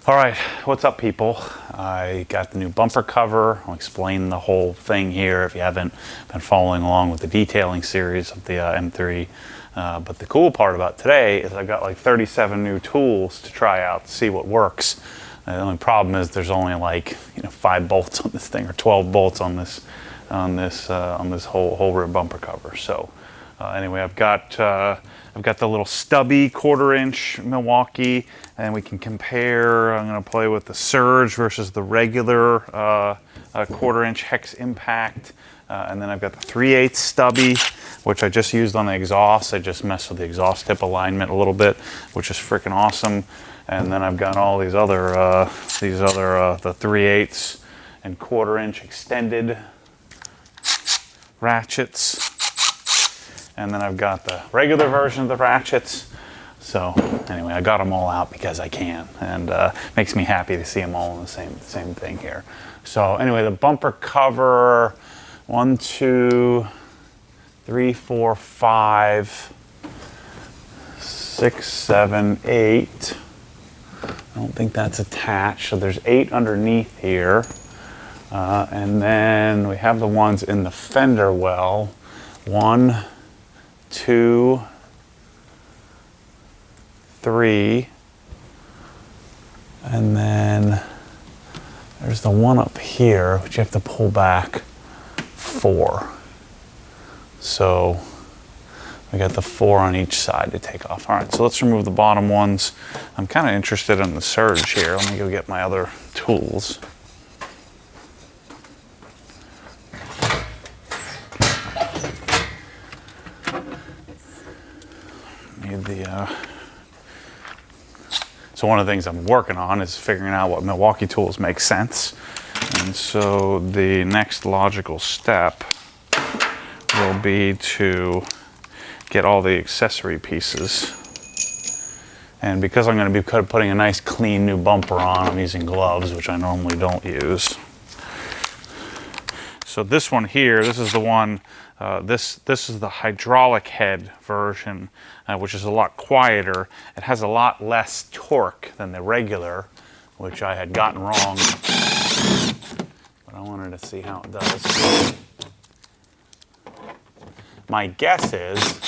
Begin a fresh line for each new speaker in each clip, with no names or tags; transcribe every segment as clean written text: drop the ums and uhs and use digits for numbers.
All right, what's up, people? I got the new bumper cover. I'll explain the whole thing here if you haven't been following along with the detailing series of the M3. But the cool part about today is I've got like 37 new tools to try out to see what works. The only problem is there's only like 5 bolts on this thing or 12 bolts on this whole rear bumper cover. So anyway, I've got the little stubby 1/4 inch Milwaukee, and we can compare. I'm going to play with the Surge versus the regular 1/4 inch hex impact, and then I've got the 3/8 stubby, which I just used on the exhaust. I just messed with the exhaust tip alignment a little bit, which is freaking awesome. And then I've got all these other the 3/8 and 1/4 inch extended ratchets. And then I've got the regular version of the ratchets. So anyway, I got them all out because I can, and makes me happy to see them all in the same thing here. So anyway, the bumper cover, 1, 2, 3, 4, 5, 6, 7, 8. I don't think that's attached. So there's 8 underneath here. And then we have the ones in the fender well. 1, 2, 3, and then there's the one up here, which you have to pull back 4. So we got the 4 on each side to take off. All right, so let's remove the bottom ones. I'm kind of interested in the Surge here. Let me go get my other tools. So one of the things I'm working on is figuring out what Milwaukee tools make sense. And so the next logical step will be to get all the accessory pieces. And because I'm going to be putting a nice clean new bumper on, I'm using gloves, which I normally don't use. So this one here, this is the one, this is the hydraulic head version, which is a lot quieter. It has a lot less torque than the regular, which I had gotten wrong, but I wanted to see how it does. My guess is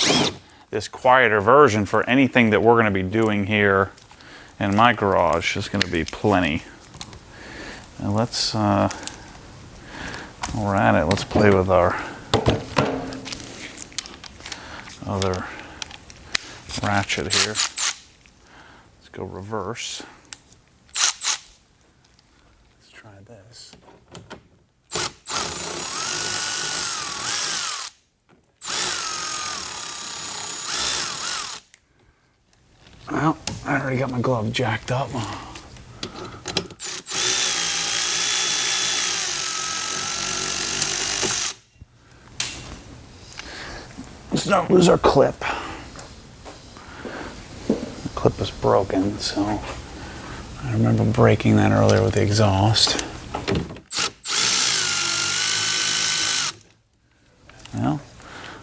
this quieter version for anything that we're going to be doing here in my garage is going to be plenty. And let's, while we're at it, let's play with our other ratchet here. Let's go reverse. Let's try this. Well, I already got my glove jacked up. Let's not lose our clip. The clip is broken, so I remember breaking that earlier with the exhaust. Well,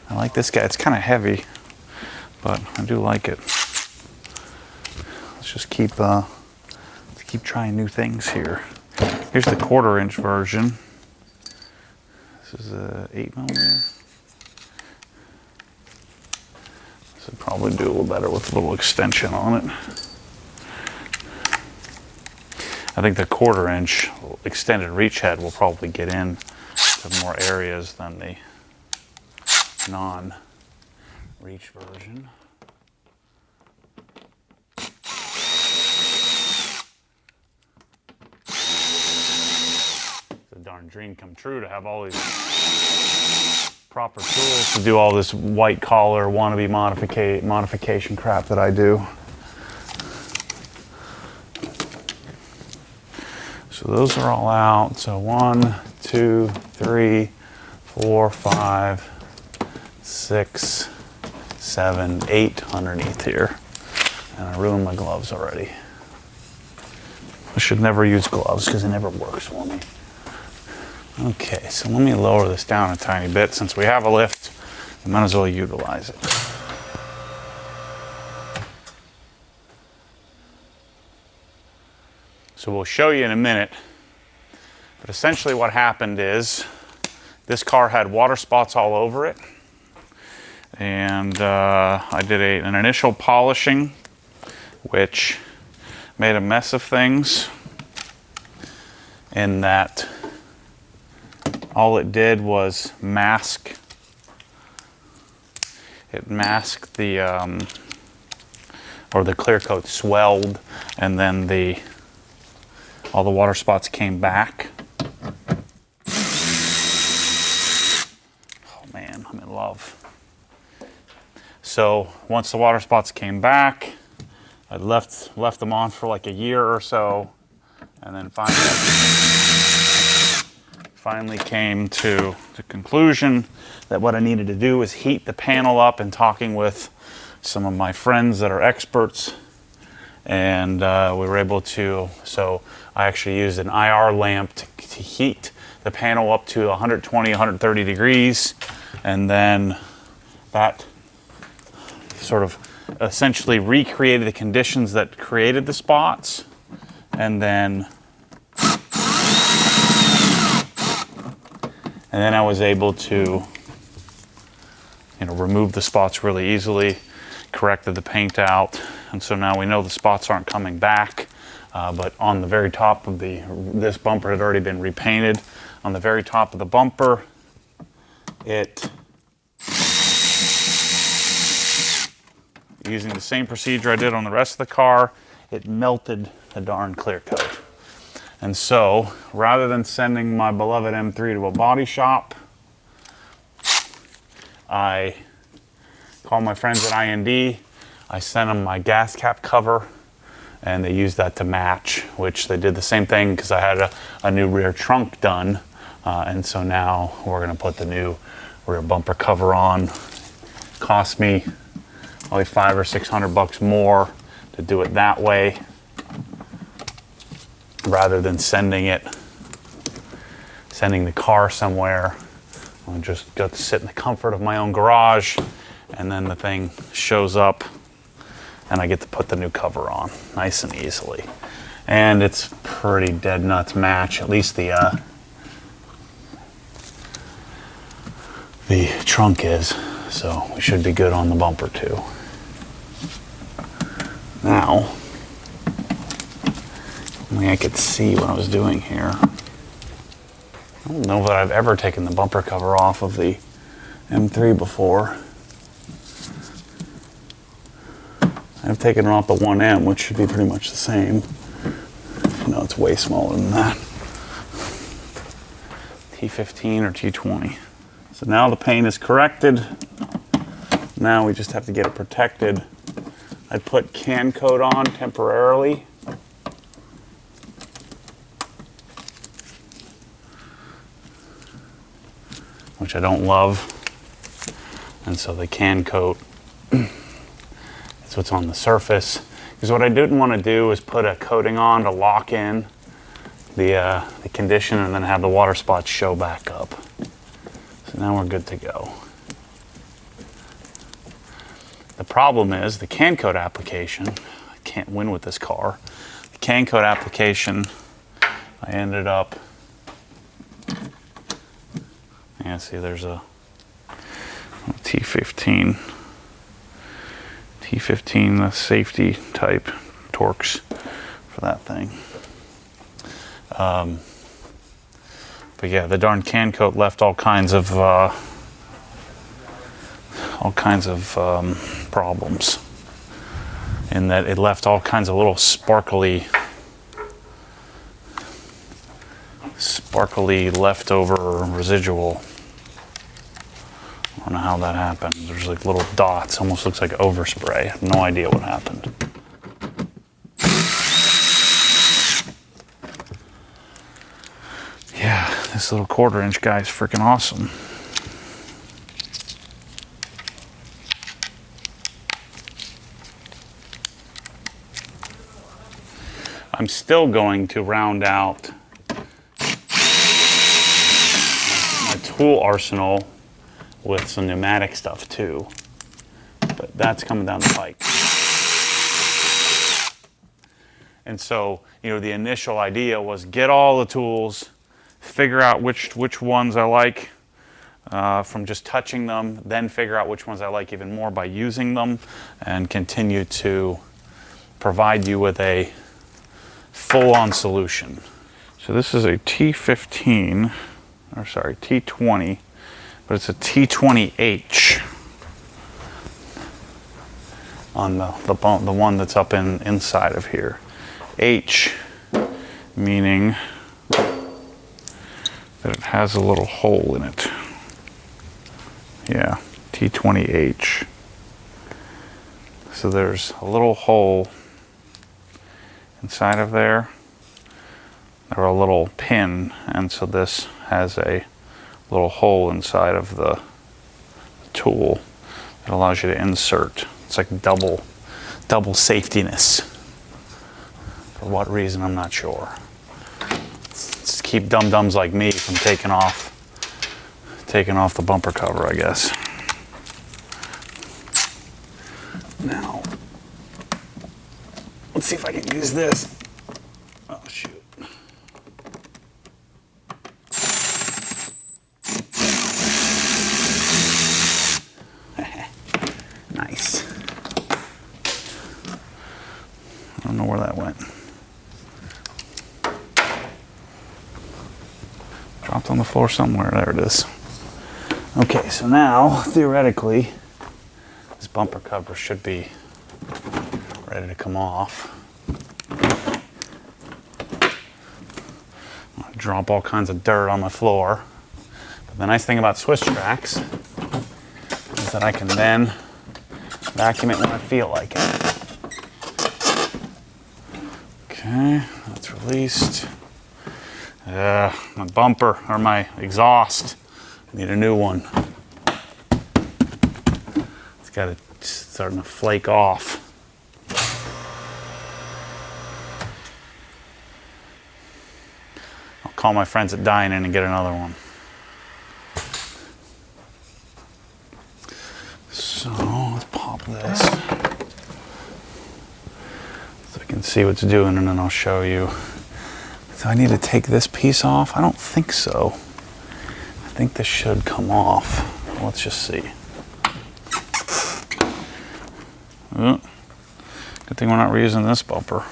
I like this guy. It's kind of heavy, but I do like it. Let's just keep trying new things here. Here's the 1/4 inch version. This is a 8mm. This would probably do a little better with a little extension on it. I think the 1/4 inch extended reach head will probably get in to more areas than the non-reach version. It's a darn dream come true to have all these proper tools to do all this white collar wannabe modification crap that I do. So those are all out. So 1, 2, 3, 4, 5, 6, 7, 8 underneath here. And I ruined my gloves already. I should never use gloves because it never works for me. Okay, so let me lower this down a tiny bit. Since we have a lift, I might as well utilize it. So we'll show you in a minute. But essentially what happened is this car had water spots all over it. And I did an initial polishing, which made a mess of things in that all it did was mask. It masked the, or the clear coat swelled, and then all the water spots came back. Oh man, I'm in love. So once the water spots came back, I left them on for like a year or so, and then finally came to the conclusion that what I needed to do was heat the panel up, and talking with some of my friends that are experts, and we were able to, so I actually used an IR lamp to heat the panel up to 120, 130 degrees, and then that sort of essentially recreated the conditions that created the spots, and then I was able to, remove the spots really easily, corrected the paint out, and so now we know the spots aren't coming back. But on the very top of this bumper had already been repainted. On the very top of the bumper, using the same procedure I did on the rest of the car, it melted the darn clear coat. And so, rather than sending my beloved M3 to a body shop, I called my friends at I&D. I sent them my gas cap cover, and they used that to match, which they did the same thing because I had a new rear trunk done. And so now we're gonna put the new rear bumper cover on. Cost me only $500 or $600 more to do it that way, rather than sending the car somewhere. I just got to sit in the comfort of my own garage, and then the thing shows up and I get to put the new cover on nice and easily. And it's pretty dead nuts match, at least the trunk is, so we should be good on the bumper too. Now, only I could see what I was doing here. I don't know that I've ever taken the bumper cover off of the M3 before. I've taken it off the 1M, which should be pretty much the same. No, it's way smaller than that. T15 or T20. So now the paint is corrected. Now we just have to get it protected. I put can coat on temporarily. Which I don't love. And so the can coat, that's what's on the surface. Because what I didn't want to do is put a coating on to lock in the condition and then have the water spots show back up. So now we're good to go. The problem is the can coat application. I can't win with this car. The can coat application, I ended up, yeah, see there's a T15, the safety type Torx for that thing. But yeah, the darn can coat left all kinds of problems, in that it left all kinds of little sparkly leftover residual. I don't know how that happened. There's like little dots, almost looks like overspray. I have no idea what happened. Yeah, this little 1/4 inch guy is freaking awesome. I'm still going to round out my tool arsenal with some pneumatic stuff too, but that's coming down the pike. And so, you know, the initial idea was get all the tools, figure out which ones I like from just touching them, then figure out which ones I like even more by using them, and continue to provide you with a full-on solution. So this is a T15, or sorry, T20, but it's a T20H on the one that's up inside of here. H meaning that it has a little hole in it. Yeah, T20H. So there's a little hole inside of there, or a little pin, and so this has a little hole inside of the tool that allows you to insert. It's like double safetyness. For what reason, I'm not sure. It's to keep dum-dums like me from taking off the bumper cover, I guess. Now, let's see if I can use this. Oh, shoot. Nice. I don't know where that went. Dropped on the floor somewhere. There it is. Okay, so now, theoretically, this bumper cover should be ready to come off. I'll drop all kinds of dirt on my floor. But the nice thing about Swiss tracks is that I can then vacuum it when I feel like it. Okay, that's released. My bumper, or my exhaust, I need a new one. It's starting to flake off. I'll call my friends at Dynon and get another one. So let's pop this so I can see what's doing, and then I'll show you. Do I need to take this piece off? I don't think so. I think this should come off. Let's just see. Oh, good thing we're not reusing this bumper.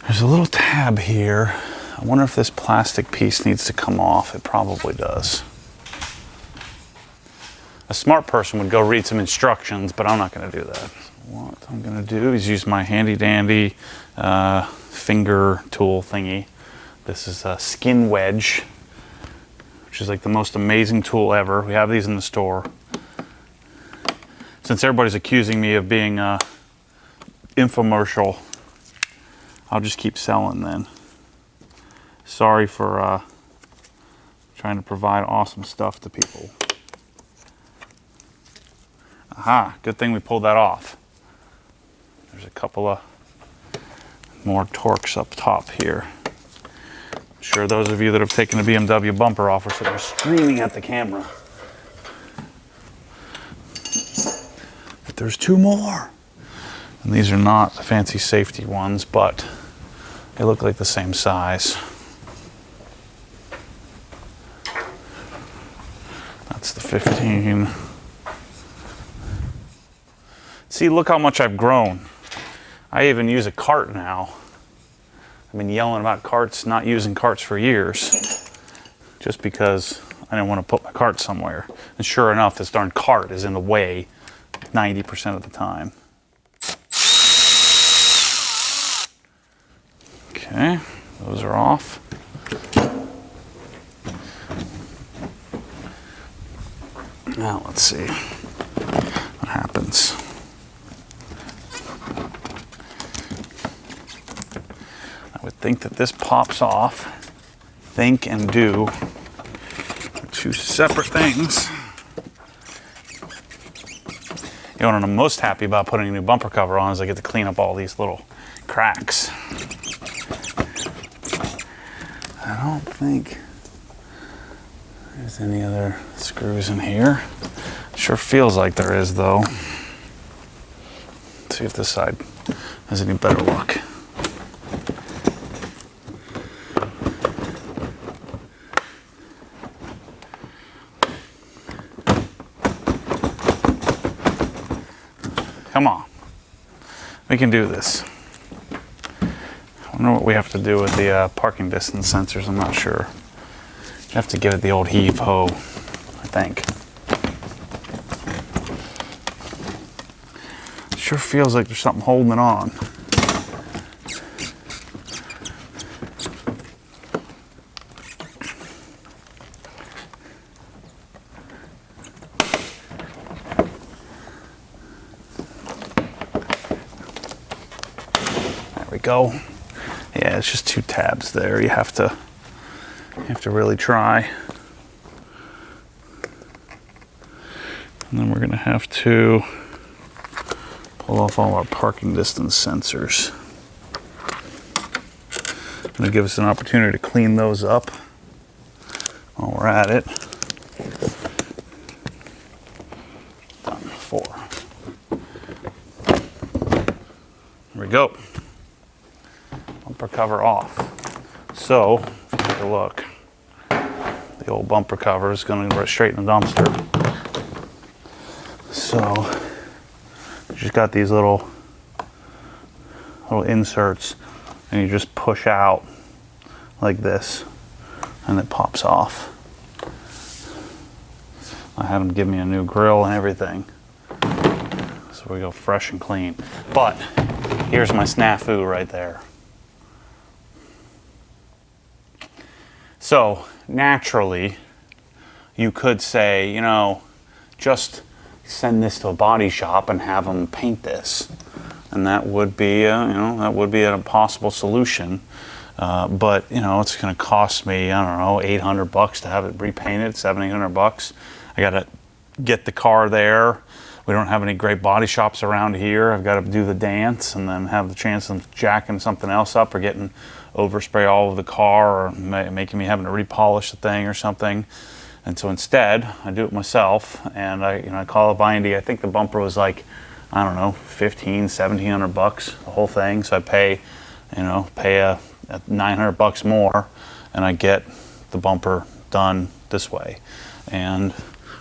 There's a little tab here. I wonder if this plastic piece needs to come off. It probably does. A smart person would go read some instructions, but I'm not going to do that. What I'm going to do is use my handy dandy finger tool thingy. This is a skin wedge, which is like the most amazing tool ever. We have these in the store. Since everybody's accusing me of being infomercial, I'll just keep selling then. Sorry for trying to provide awesome stuff to people. Aha, good thing we pulled that off. There's a couple of more torques up top here. I'm sure those of you that have taken a BMW bumper off are screaming at the camera. But there's two more. And these are not the fancy safety ones, but they look like the same size. That's the 15. See, look how much I've grown. I even use a cart now. I've been yelling about carts, not using carts for years, just because I didn't want to put my cart somewhere. And sure enough, this darn cart is in the way 90% of the time. Okay, those are off. Now let's see what happens. I would think that this pops off. Think and do are two separate things. You know what I'm most happy about putting a new bumper cover on is I get to clean up all these little cracks. I don't think there's any other screws in here. Sure feels like there is, though. Let's see if this side has any better luck. Come on. We can do this. I wonder what we have to do with the parking distance sensors. I'm not sure. You have to give it the old heave-ho, I think. Sure feels like there's something holding it on. There we go. Yeah, it's just 2 tabs there. You have to really try. And then we're gonna have to pull off all our parking distance sensors. Gonna give us an opportunity to clean those up while we're at it. Done. 4. There we go. Bumper cover off. So, if you take a look, the old bumper cover is going to go straight in the dumpster. So, you just got these little inserts, and you just push out like this, and it pops off. I had them give me a new grill and everything, so we go fresh and clean. But here's my snafu right there. So naturally, you could say, you know, just send this to a body shop and have them paint this, and that would be, that would be a possible solution. But you know, it's going to cost me, I don't know, $800 to have it repainted, $700-800. I got to get the car there. We don't have any great body shops around here. I've got to do the dance and then have the chance of jacking something else up or getting overspray all over the car or making me having to repolish the thing or something. And so instead, I do it myself, and I call up Indy. I think the bumper was like, I don't know, $1,500-1,700, the whole thing. So I pay a $900 more, and I get the bumper done this way, and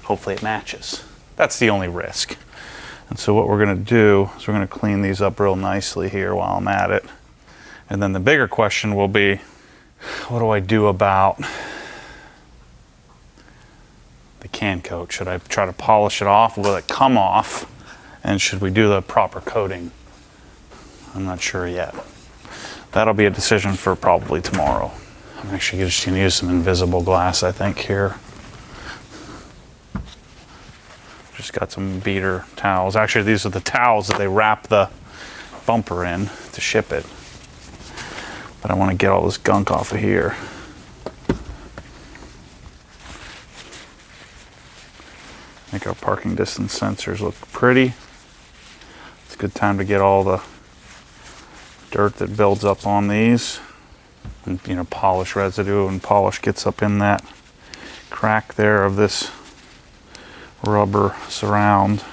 hopefully it matches. That's the only risk. And so what we're going to do is we're going to clean these up real nicely here while I'm at it. And then the bigger question will be, what do I do about the can coat? Should I try to polish it off? Will it come off? And should we do the proper coating? I'm not sure yet. That'll be a decision for probably tomorrow. I'm actually just going to use some invisible glass, I think, here. Just got some beater towels. Actually, these are the towels that they wrap the bumper in to ship it. But I want to get all this gunk off of here. Make our parking distance sensors look pretty. It's a good time to get all the dirt that builds up on these. And, polish residue and polish gets up in that crack there of this rubber surround.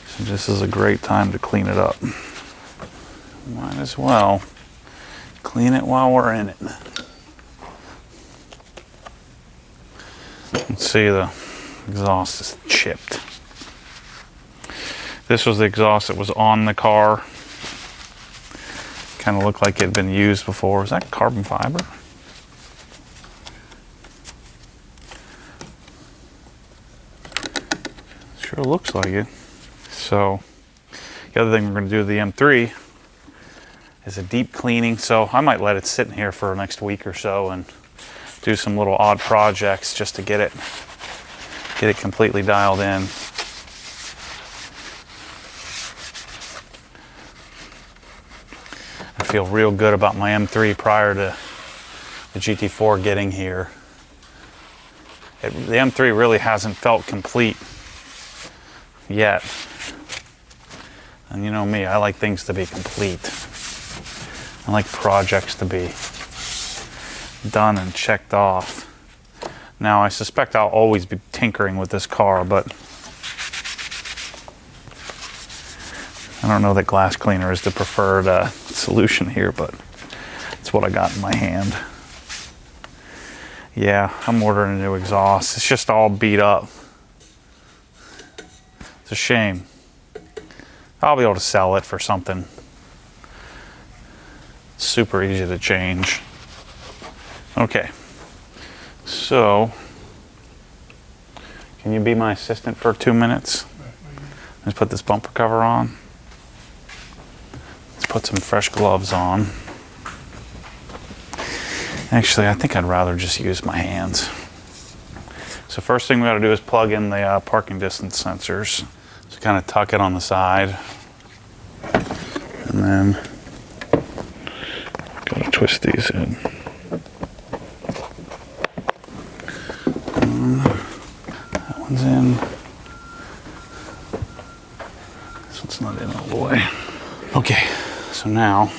So this is a great time to clean it up. Might as well clean it while we're in it. Let's see, the exhaust is chipped. This was the exhaust that was on the car. Kind of looked like it had been used before. Is that carbon fiber? Sure looks like it. So the other thing we're going to do with the M3 is a deep cleaning. So I might let it sit in here for the next week or so and do some little odd projects just to get it completely dialed in. I feel real good about my M3 prior to the GT4 getting here. The M3 really hasn't felt complete yet. And you know me, I like things to be complete. I like projects to be done and checked off. Now, I suspect I'll always be tinkering with this car, but I don't know that glass cleaner is the preferred solution here, but it's what I got in my hand. Yeah, I'm ordering a new exhaust. It's just all beat up. It's a shame. I'll be able to sell it for something super easy to change. Okay, so can you be my assistant for 2 minutes? Let's put this bumper cover on. Let's put some fresh gloves on. Actually, I think I'd rather just use my hands. So first thing we gotta do is plug in the parking distance sensors. So kind of tuck it on the side. And then gotta twist these in. That one's in. This one's not in all the way. Okay, so now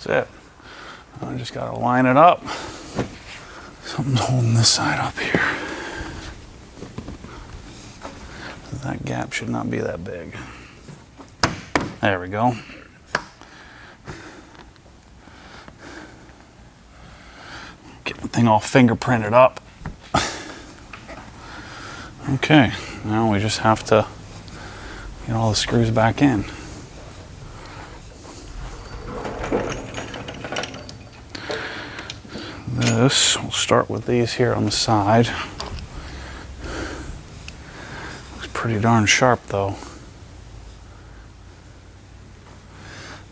that's it. I just gotta line it up. Something's holding this side up here. That gap should not be that big. There we go. Get the thing all fingerprinted up. Okay, now we just have to get all the screws back in. We'll start with these here on the side. Looks pretty darn sharp though.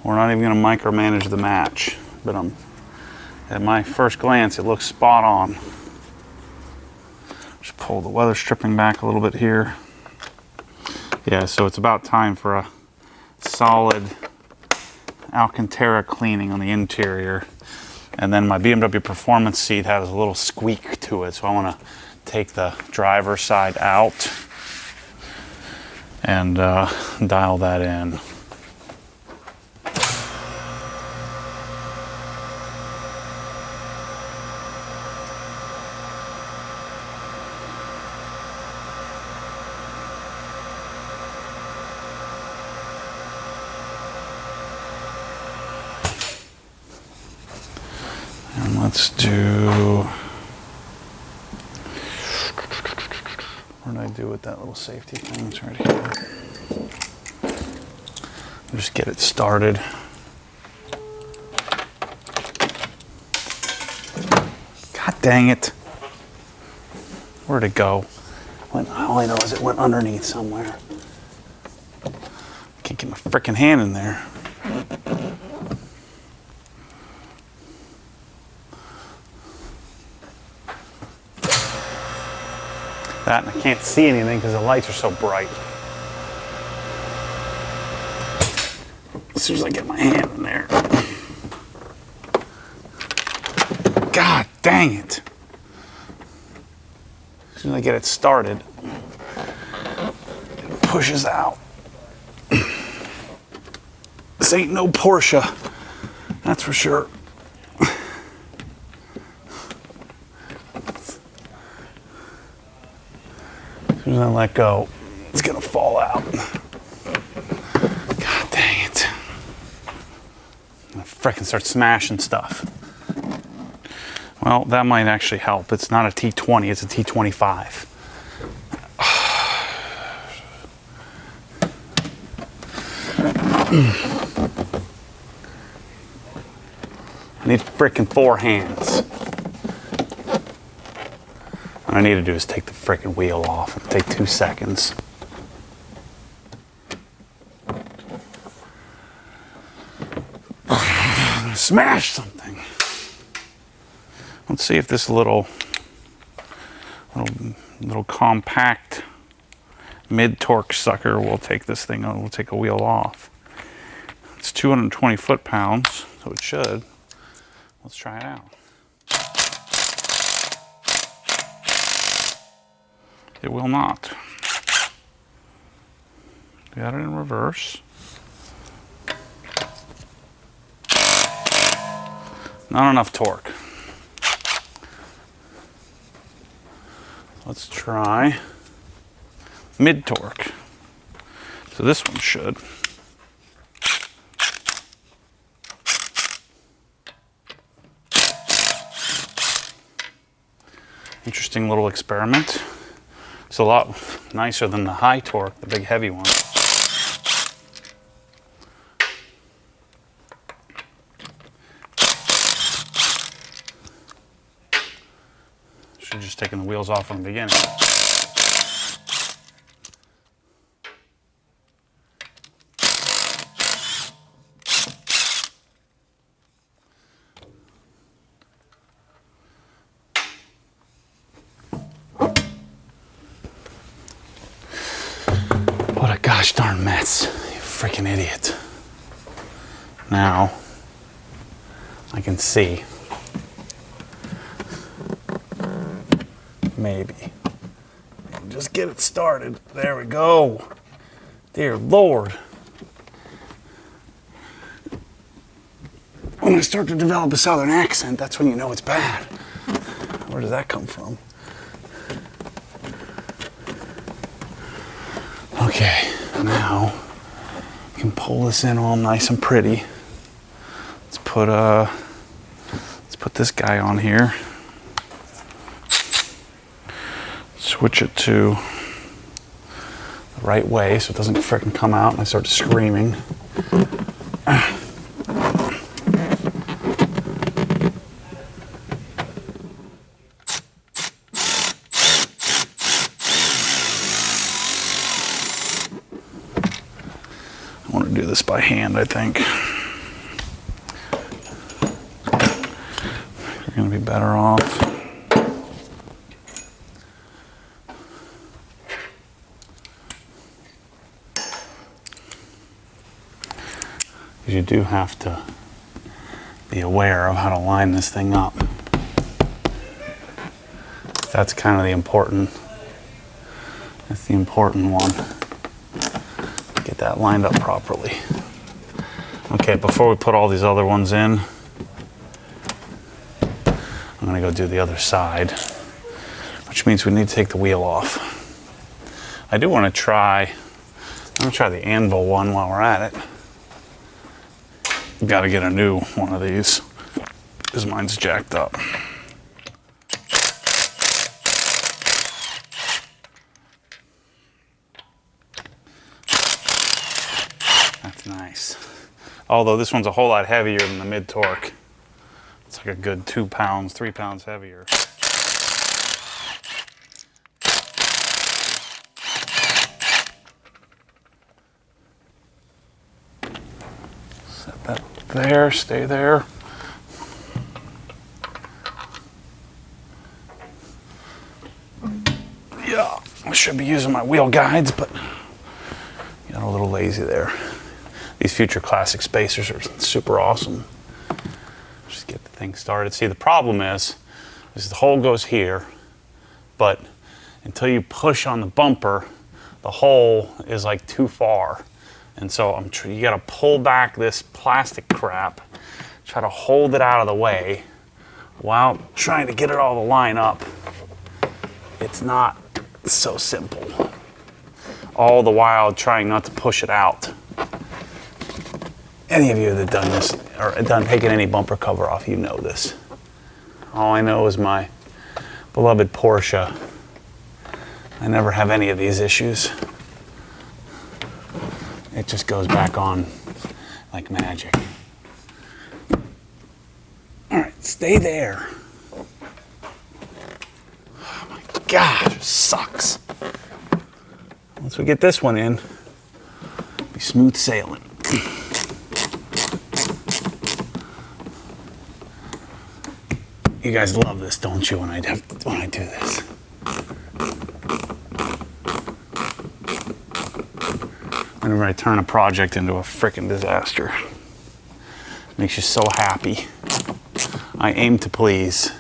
We're not even going to micromanage the match, but at my first glance it looks spot on. Just pull the weather stripping back a little bit here. Yeah, so it's about time for a solid Alcantara cleaning on the interior. And then my BMW Performance seat has a little squeak to it, so I want to take the driver's side out and dial that in. Let's do, what did I do with that little safety thing? It's right here. Just get it started. God dang it. Where'd it go? All I know is it went underneath somewhere. Can't get my frickin' hand in there. That, and I can't see anything because the lights are so bright. As soon as I get my hand in there. God dang it. As soon as I get it started, it pushes out. This ain't no Porsche, that's for sure. As soon as I let go, it's gonna fall out. God dang it. I'm gonna frickin' start smashing stuff. Well, that might actually help. It's not a T20, it's a T25. I need frickin' 4 hands. What I need to do is take the frickin' wheel off. It'll take 2 seconds. Smash something. Let's see if this little compact mid-torque sucker will take this thing, will take a wheel off. It's 220 foot-pounds, so it should. Let's try it out. It will not. Got it in reverse. Not enough torque. Let's try mid torque. So this one should. Interesting little experiment. It's a lot nicer than the high torque, the big heavy one. Should just taken the wheels off from the beginning. What a gosh darn mess, you freaking idiot. Now, I can see. Maybe. Just get it started. There we go. Dear Lord. When I start to develop a southern accent, that's when you know it's bad. Where does that come from? Okay, now I can pull this in all nice and pretty. Let's put this guy on here. Switch it to the right way so it doesn't frickin' come out and I start screaming. I want to do this by hand, I think. You're going to be better off. You do have to be aware of how to line this thing up. That's kind of the important one. Get that lined up properly. Okay, before we put all these other ones in, I'm gonna go do the other side, which means we need to take the wheel off. I do want to try, I'm gonna try the anvil one while we're at it. Got to get a new one of these because mine's jacked up. That's nice. Although this one's a whole lot heavier than the mid torque. It's like a good 2 pounds, 3 pounds heavier. Set that there, stay there. Yeah, I should be using my wheel guides, but got a little lazy there. These Future Classic spacers are super awesome. Just get the thing started. See, the problem is the hole goes here, but until you push on the bumper, the hole is like too far. And so you gotta pull back this plastic crap, try to hold it out of the way while trying to get it all to line up. It's not so simple. All the while trying not to push it out. Any of you that have done this, or taken any bumper cover off, you know this. All I know is my beloved Porsche. I never have any of these issues. It just goes back on like magic. All right, stay there. Oh my gosh, it sucks. Once we get this one in, it'll be smooth sailing. You guys love this, don't you, when I do this? Whenever I turn a project into a frickin' disaster. Makes you so happy. I aim to please.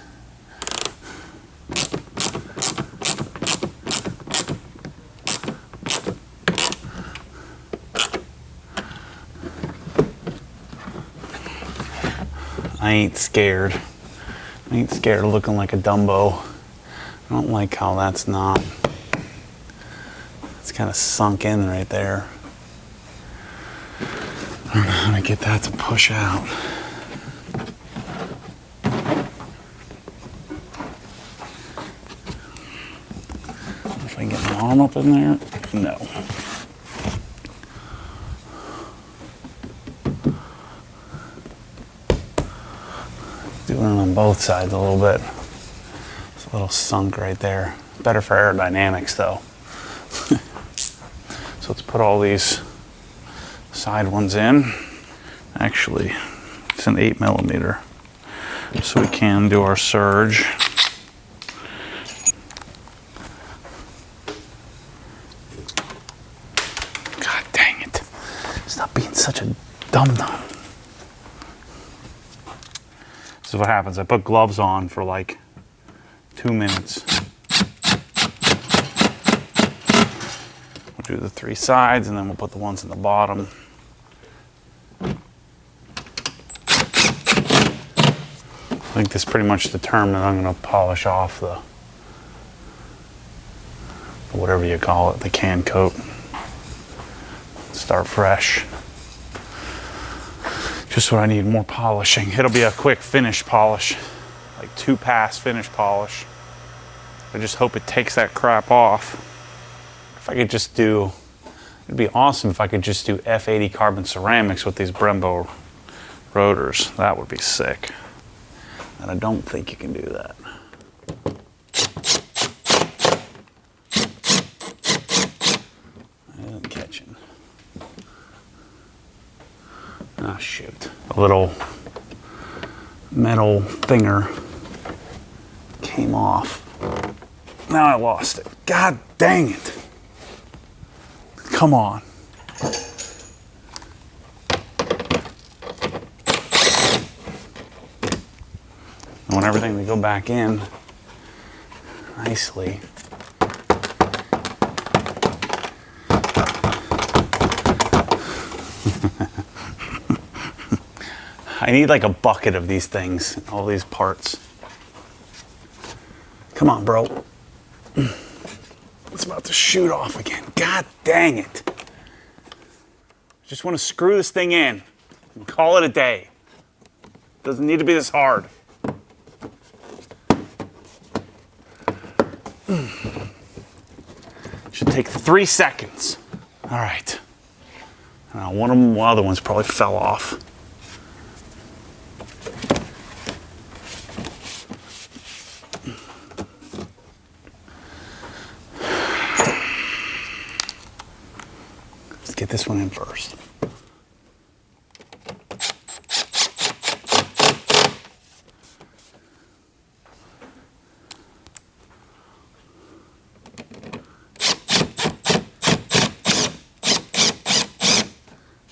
I ain't scared. I ain't scared of looking like a Dumbo. I don't like how that's not. It's kind of sunk in right there. I don't know how to get that to push out. If I can get my arm up in there, no. Doing it on both sides a little bit. It's a little sunk right there. Better for aerodynamics though. So let's put all these side ones in. Actually, it's an 8mm, so we can do our surge. God dang it. Stop being such a dum-dum. This is what happens. I put gloves on for like 2 minutes. We'll do the 3 sides and then we'll put the ones in the bottom. I think this pretty much determines I'm going to polish off the whatever you call it, the can coat. Start fresh. Just what I need, more polishing. It'll be a quick finish polish, like 2-pass finish polish. I just hope it takes that crap off. If I could just do, it'd be awesome if I could just do F80 carbon ceramics with these Brembo rotors. That would be sick. And I don't think you can do that. I isn't catching. Ah, shoot. A little metal thinger came off. Now I lost it. God dang it. Come on. I want everything to go back in nicely. I need like a bucket of these things, all these parts. Come on, bro. It's about to shoot off again. God dang it. Just want to screw this thing in and call it a day. Doesn't need to be this hard. Should take 3 seconds. All right. One of them, one other ones probably fell off. Let's get this one in first.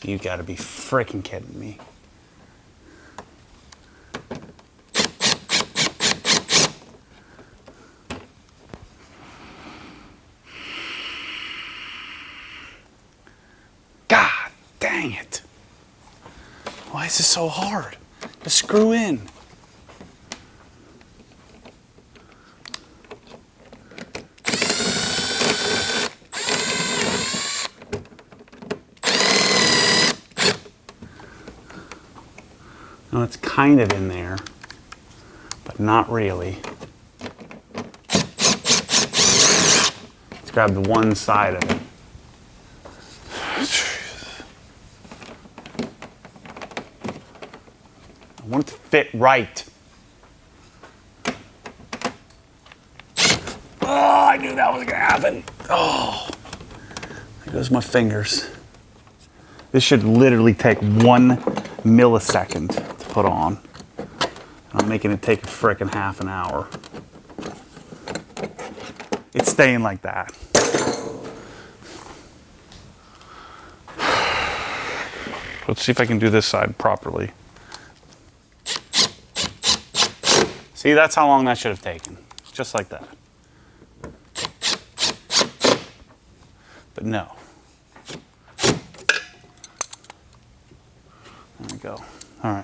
You gotta be freaking kidding me. God dang it. Why is this so hard? Just screw in. Now it's kind of in there, but not really. Let's grab the one side of it. I want it to fit right. Oh, I knew that was gonna happen. Oh, there goes my fingers. This should literally take 1 millisecond to put on. I'm making it take a frickin' half an hour. It's staying like that. Let's see if I can do this side properly. See, that's how long that should have taken. Just like that. But no. There we go. All right.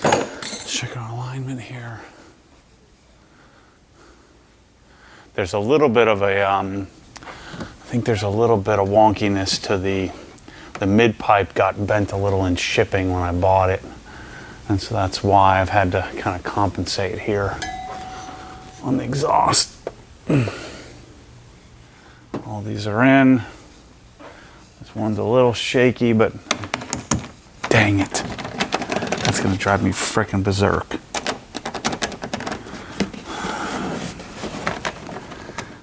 Let's check our alignment here. There's a little bit of a, I think there's a little bit of wonkiness to the mid pipe got bent a little in shipping when I bought it. And so that's why I've had to kind of compensate here on the exhaust. All these are in. This one's a little shaky, but dang it. That's gonna drive me frickin' berserk.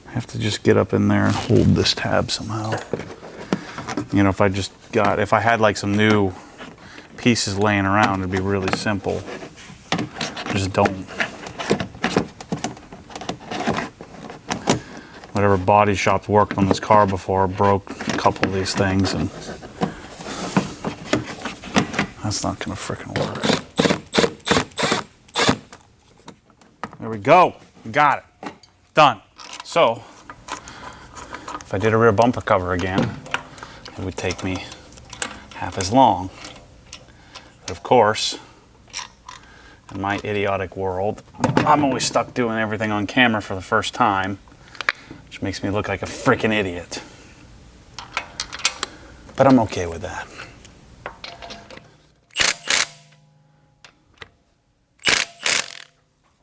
I have to just get up in there and hold this tab somehow. You know, if I had like some new pieces laying around, it'd be really simple. Just don't. Whatever body shop worked on this car before broke a couple of these things, and that's not gonna frickin' work. There we go. We got it. Done. So, if I did a rear bumper cover again, it would take me half as long. But of course, in my idiotic world, I'm always stuck doing everything on camera for the first time, which makes me look like a freaking idiot. But I'm okay with that.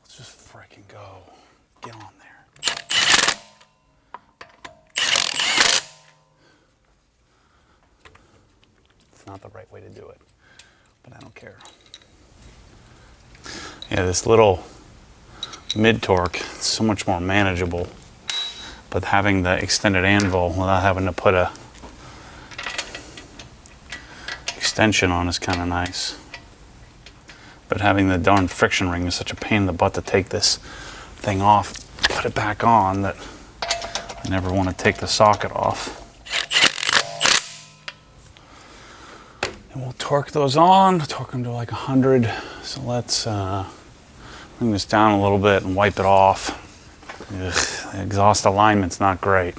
Let's just freaking go. Get on there. It's not the right way to do it, but I don't care. Yeah, this little mid-torque is so much more manageable, but having the extended anvil without having to put a extension on is kind of nice. But having the darn friction ring is such a pain in the butt to take this thing off, put it back on, that I never want to take the socket off. And we'll torque those on, torque them to like 100. So let's bring this down a little bit and wipe it off. Ugh, the exhaust alignment's not great.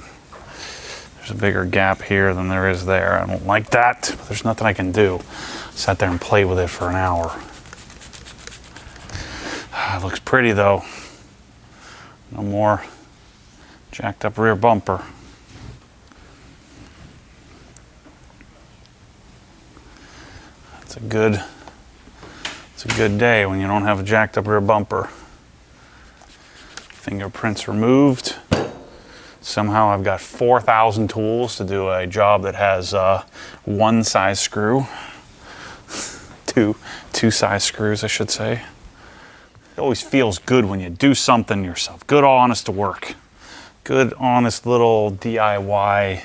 There's a bigger gap here than there is there. I don't like that, but there's nothing I can do. Sat there and played with it for an hour. It looks pretty though. No more jacked up rear bumper. It's a good day when you don't have a jacked up rear bumper. Fingerprints removed. Somehow I've got 4,000 tools to do a job that has one size screw. two size screws, I should say. It always feels good when you do something yourself. Good, honest work. Good, honest little DIY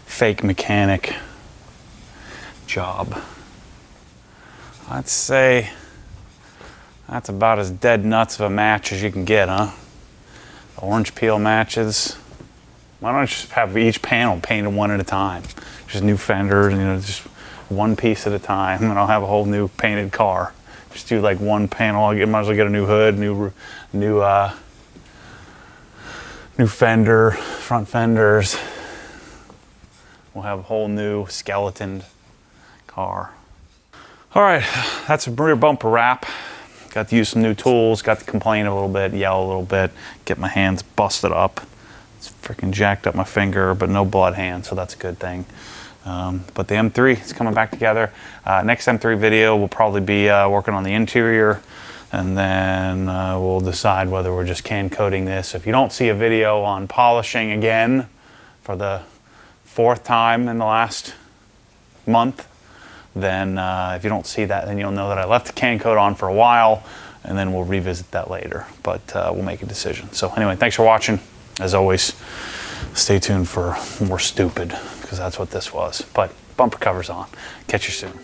fake mechanic job. I'd say that's about as dead nuts of a match as you can get, huh? The orange peel matches. Why don't I just have each panel painted one at a time? Just new fenders, you know, just one piece at a time, and I'll have a whole new painted car. Just do like one panel. I might as well get a new hood, new fender, front fenders. We'll have a whole new skeletoned car. All right, that's a rear bumper wrap. Got to use some new tools, got to complain a little bit, yell a little bit, get my hands busted up. It's freaking jacked up my finger, but no blood hand, so that's a good thing. But the M3 is coming back together. Next M3 video will probably be working on the interior, and then we'll decide whether we're just can coating this. If you don't see a video on polishing again for the 4th time in the last month, then if you don't see that, then you'll know that I left the can coat on for a while, and then we'll revisit that later, but we'll make a decision. So anyway, thanks for watching. As always, stay tuned for more stupid, because that's what this was. But bumper cover's on. Catch you soon.